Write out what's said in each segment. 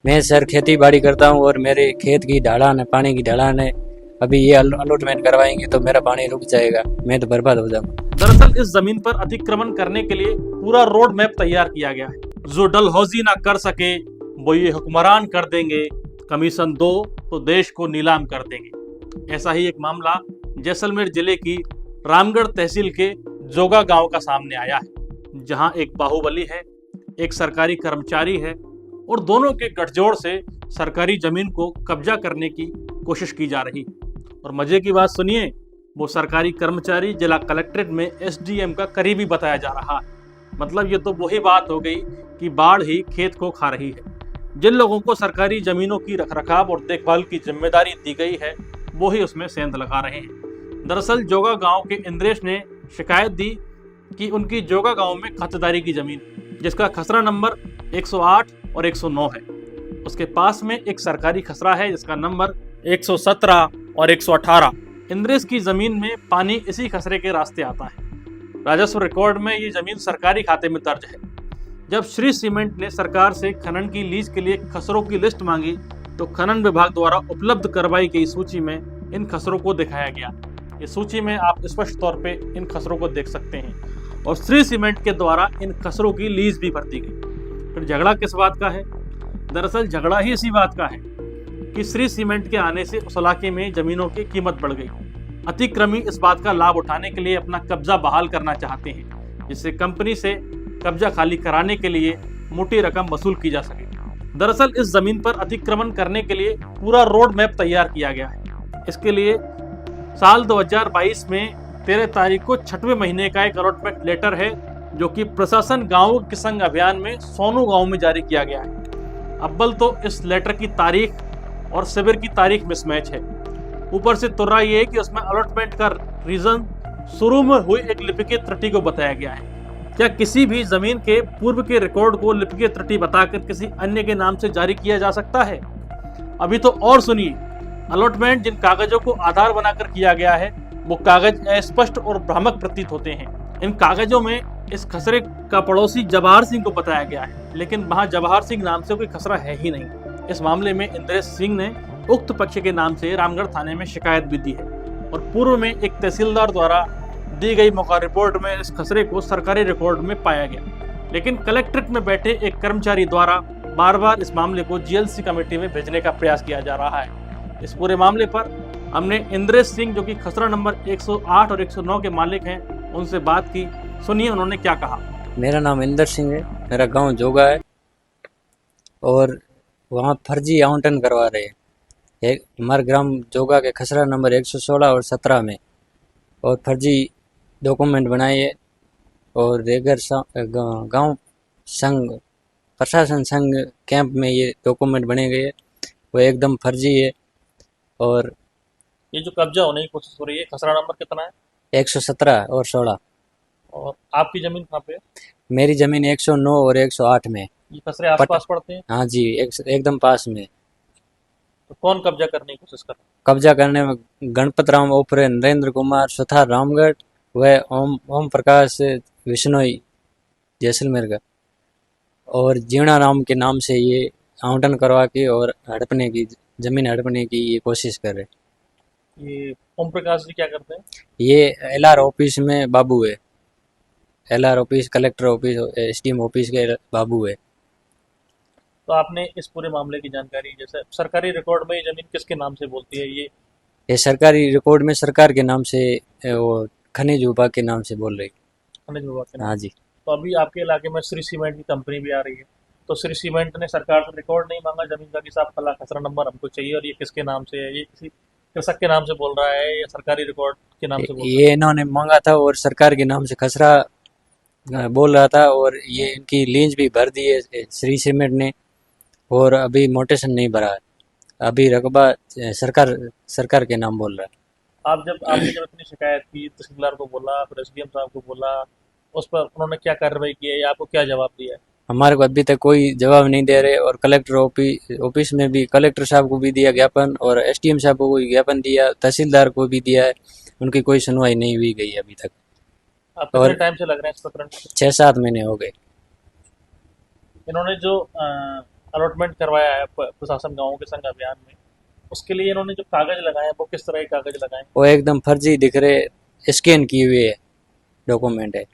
मैं सर खेती बाड़ी करता हूँ और मेरे खेत की ढलान है, पानी की ढलान है। अभी ये अलॉटमेंट करवाएंगे तो मेरा पानी रुक जाएगा, मैं तो बर्बाद हो जाऊंगा। दरअसल इस जमीन पर अतिक्रमण करने के लिए पूरा रोड मैप तैयार किया गया है। जो डलहौजी ना कर सके वो ये हुक्मरान कर देंगे, कमीशन दो तो देश को नीलाम कर देंगे। ऐसा ही एक मामला जैसलमेर जिले की रामगढ़ तहसील के जोगा गांव का सामने आया है, जहां एक बाहुबली है, एक सरकारी कर्मचारी है और दोनों के गठजोड़ से सरकारी जमीन को कब्जा करने की कोशिश की जा रही। और मजे की बात सुनिए, वो सरकारी कर्मचारी जिला कलेक्ट्रेट में एसडीएम का करीबी बताया जा रहा है। मतलब ये तो वही बात हो गई कि बाढ़ ही खेत को खा रही है। जिन लोगों को सरकारी जमीनों की रखरखाव और देखभाल की जिम्मेदारी दी गई है वो ही उसमें सेंध लगा रहे हैं। दरअसल जोगा गांव के इंद्रेश ने शिकायत दी कि उनकी जोगा गांव में खातेदारी की जमीन, जिसका खसरा नंबर 108 और 109 है, उसके पास में एक सरकारी खसरा है जिसका नंबर 117 और 118। इंद्रेश की जमीन में पानी इसी खसरे के रास्ते आता है। राजस्व रिकॉर्ड में ये जमीन सरकारी खाते में दर्ज है। जब श्री सीमेंट ने सरकार से खनन की लीज के लिए खसरों की लिस्ट मांगी तो खनन विभाग द्वारा उपलब्ध करवाई गई सूची में इन खसरों को दिखाया गया। इस सूची में आप स्पष्ट तौर पे इन खसरों को देख सकते हैं और श्री सीमेंट के द्वारा इन खसरों की लीज भी भर दी गई। फिर झगड़ा किस बात का है? दरअसल झगड़ा ही इसी बात का है कि श्री सीमेंट के आने से उस इलाके में जमीनों की कीमत बढ़ गई। अतिक्रमी इस बात का लाभ उठाने के लिए अपना कब्जा बहाल करना चाहते हैं, जिससे कंपनी से कब्जा खाली कराने के लिए मोटी रकम वसूल की जा सके। दरअसल इस जमीन पर अतिक्रमण करने के लिए पूरा रोड मैप तैयार किया गया है। इसके लिए साल 2022 में 13 तारीख को 6वें महीने का एक अलॉटमेंट लेटर है, जो कि प्रशासन गांव के संग अभियान में सोनू गांव में जारी किया गया है। अव्वल तो इस लेटर की तारीख और शिविर की तारीख मिसमैच है। ऊपर से तुर्रा ये है कि उसमें अलॉटमेंट का रीजन शुरू में हुई एक लिपिकीय त्रुटि को बताया गया है। क्या किसी भी जमीन के पूर्व के रिकॉर्ड को लिपिकीय त्रुटि बताकर किसी अन्य के नाम से जारी किया जा सकता है? अभी तो और सुनिए, अलॉटमेंट जिन कागजों को आधार बनाकर किया गया है वो कागज अस्पष्ट और भ्रामक प्रतीत होते हैं। इन कागजों में इस खसरे का पड़ोसी जवाहर सिंह को बताया गया है, लेकिन वहां जवाहर सिंह नाम से कोई खसरा है ही नहीं। इस मामले में इंद्रेश सिंह ने उक्त पक्ष के नाम से रामगढ़ थाने में शिकायत भी दी है और पूर्व में एक तहसीलदार द्वारा दी गई मौका रिपोर्ट में इस खसरे को सरकारी रिकॉर्ड में पाया गया। लेकिन कलेक्ट्रेट में बैठे एक कर्मचारी द्वारा बार बार इस मामले को जीएलसी कमेटी में भेजने का प्रयास किया जा रहा है। इस पूरे मामले पर हमने इंद्रेश सिंह, जो कि खसरा नंबर 108 और 109 के मालिक हैं, उनसे बात की। सुनिए उन्होंने क्या कहा। मेरा नाम इंदर सिंह है, मेरा गांव जोगा है और वहाँ फर्जी आवंटन करवा रहे हैं। हमारे ग्राम जोगा के खसरा नंबर 116 और 17 में और फर्जी डॉक्यूमेंट बनाए है और रेगर गांव संघ प्रशासन संघ कैंप में ये डॉक्यूमेंट बने गए, वो एकदम फर्जी है। और ये जो कब्जा होने की कोशिश हो रही है, खसरा नंबर कितना है? 117 और 16। और आपकी जमीन कहाँ पे है? मेरी जमीन 109 और 108 में। ये खसरे आसपास पड़ते हैं? हाँ जी, एकदम पास में। तो कौन कब्जा करने की कोशिश कर रहा है? कब्जा करने में गणपत राम ओपरे, नरेंद्र कुमार सुथार रामगढ़, वह ओम प्रकाश विश्नोई जैसलमेर का, और जीवना राम के नाम से ये आवंटन करवा के और हड़पने की जमीन हड़पने की ये कोशिश कर रहे। ये ओम प्रकाश जी क्या करते हैं? ये एलआर ऑफिस में बाबू है, LR office, collector office, SDM office के बाबू है। तो आपने इस पूरे मामले की जानकारी, जैसे सरकारी रिकॉर्ड में ये जमीन किसके नाम से बोलती है? ये सरकारी रिकॉर्ड में सरकार के नाम से, वो खनिज विभाग के नाम से बोल रही। खनिज विभाग के नाम। हाँ जी। तो अभी आपके इलाके में श्री सीमेंट की कंपनी भी आ रही है, तो श्री सीमेंट ने सरकार से रिकॉर्ड नहीं मांगा जमीन का कि साहब फला खसरा नंबर हमको चाहिए और ये किसके नाम से है? ये किसी कृषक के नाम से बोल रहा है या सरकारी रिकॉर्ड के नाम से बोल रहा है? ये इन्होंने मांगा था और सरकार के नाम से खसरा बोल रहा था और ये इनकी लीज भी भर दी है श्री सीमेंट ने, और अभी मोटेशन नहीं भरा है। अभी रकबा सरकार के नाम बोल रहा है। आपने जब अपनी शिकायत की, तहसीलदार को बोला, फिर एसडीएम साहब को बोला, उस पर उन्होंने क्या कार्रवाई की है या आपको क्या जवाब दिया है? हमारे को अभी तक कोई जवाब नहीं दे रहे, और कलेक्टर ऑफिस में भी कलेक्टर साहब को भी दिया ज्ञापन और एसडीएम साहब को भी ज्ञापन दिया, तहसीलदार को भी दिया है, उनकी कोई सुनवाई नहीं हुई गई अभी तक। आप कितने टाइम से लग रहे हैं इस प्रकरण में? 6-7 महीने हो गए। इन्होंने जो अलॉटमेंट करवाया है प्रशासन गाँवों के संग अभियान में, उसके लिए इन्होंने जो कागज लगाए हैं वो किस तरह के कागज लगाए हैं? वो एकदम फर्जी दिख रहे, स्कैन किए हुए है डॉक्यूमेंट है,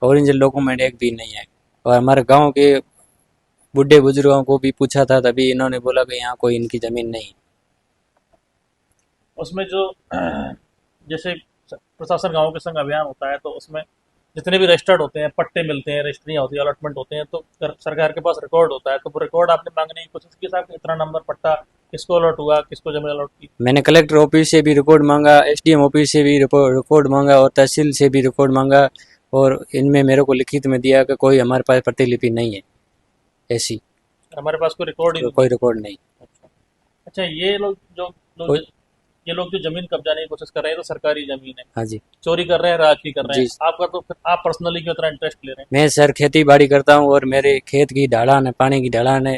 ओरिजिनल डॉक्यूमेंट एक भी नहीं है। और हमारे गांव के बूढ़े बुजुर्गों को भी पूछा था, तभी इन्होंने बोला कि यहाँ कोई इनकी ज़मीन नहीं। उसमें जो जैसे प्रशासन गाँव के संग अभियान होता है तो उसमें जितने भी रजिस्टर्ड होते हैं, पट्टे मिलते हैं, रजिस्ट्रियाँ होती है, अलॉटमेंट होते हैं, तो सरकार के पास रिकॉर्ड होता है, तो वो रिकॉर्ड आपने मांगने की कोशिश की साहब कि इतना नंबर पट्टा किसको अलॉट हुआ, किसको जमीन अलॉट की? मैंने कलेक्टर ऑफिस से भी रिकॉर्ड मांगा, एसडीएम ऑफिस से भी रिकॉर्ड मांगा और तहसील से भी रिकॉर्ड मांगा, और इनमें मेरे को लिखित में दिया कि कोई हमारे पास प्रतिलिपि नहीं है ऐसी, हमारे पास कोई रिकॉर्ड ही नहीं कोई है। रिकॉर्ड नहीं। अच्छा अच्छा, ये लोग जो लोग कोई, ये लोग जो जमीन कब्जाने की कोशिश कर रहे हैं तो सरकारी जमीन है, हाँ जी। चोरी कर रहे हैं, राज की कर रहे जी, हैं, आपका तो फिर आप पर्सनली क्यों इतना इंटरेस्ट ले रहे हैं? मैं सर खेती बाड़ी करता हूँ और मेरे खेत की ढलान है, पानी की ढलान है।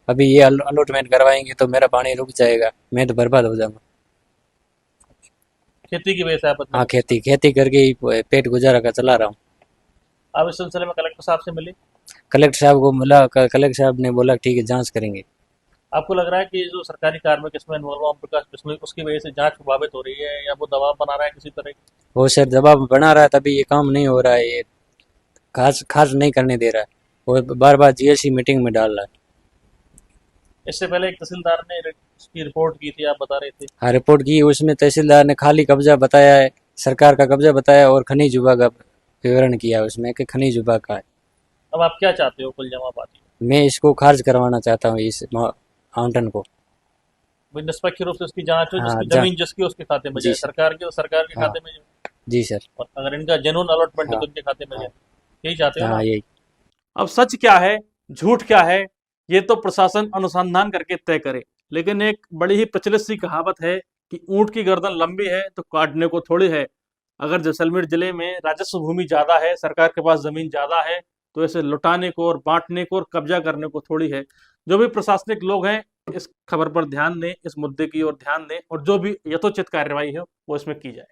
अभी ये अलॉटमेंट करवाएंगे तो मेरा पानी रुक जाएगा, मैं तो बर्बाद हो जाऊंगा। खेती की वजह से आप इतना हाँ, नुकसान। खेती खेती करके ही पेट गुजारा का चला रहा हूँ। आप इस सिलसिले में कलेक्टर साहब से मिले? कलेक्टर साहब को मिला, कलेक्टर साहब ने बोला ठीक है जांच करेंगे। आपको लग रहा है कि जो सरकारी कार्मिक इसमें इन्वॉल्व हुआ ओम प्रकाश बिश्नोई, उसकी वजह से जांच प्रभावित हो रही है या वो दबाव बना रहा है किसी तरह की? वो सर दबाव बना रहा है, तभी ये काम नहीं हो रहा है, ये खास खास नहीं करने दे रहा है, वो बार बार जीएससी मीटिंग में डाल रहा है। इससे पहले एक तहसीलदार ने इसकी रिपोर्ट की थी, आप बता रहे थे। हाँ, रिपोर्ट की, उसमें तहसीलदार ने खाली कब्जा बताया है, सरकार का कब्जा बताया और खनिज विभाग का विवरण किया है उसमें कि खनिज विभाग का है। अब आप क्या चाहते हो कुल जमा पाती? मैं इसको खारिज करवाना चाहता हूँ, इस आवंटन को। भाई निष्पक्ष रूप से उसकी जांच हो, हाँ जिसकी जा जमीन जिसकी उसके खाते में जी जाए, सर। सरकार की तो सरकार के हाँ खाते में जाए, जी सर। और अगर इनका जेन्युइन अलॉटमेंट है हाँ तो इनके खाते में हाँ जाए। यही चाहते हो ना हाँ, आप? यही। अब सच क्या है, झूठ क्या है, ये तो प्रशासन अनुसंधान करके तय करे। लेकिन एक बड़ी ही प्रचलित सी कहावत है कि ऊंट की गर्दन लंबी है तो काटने को थोड़ी है। अगर जैसलमेर जिले में राजस्व भूमि ज्यादा है, सरकार के पास जमीन ज्यादा है, तो इसे लुटाने को और बांटने को और कब्जा करने को थोड़ी है। जो भी प्रशासनिक लोग हैं, इस खबर पर ध्यान दें, इस मुद्दे की ओर ध्यान दें, और जो भी यथोचित कार्रवाई है वो इसमें की जाए।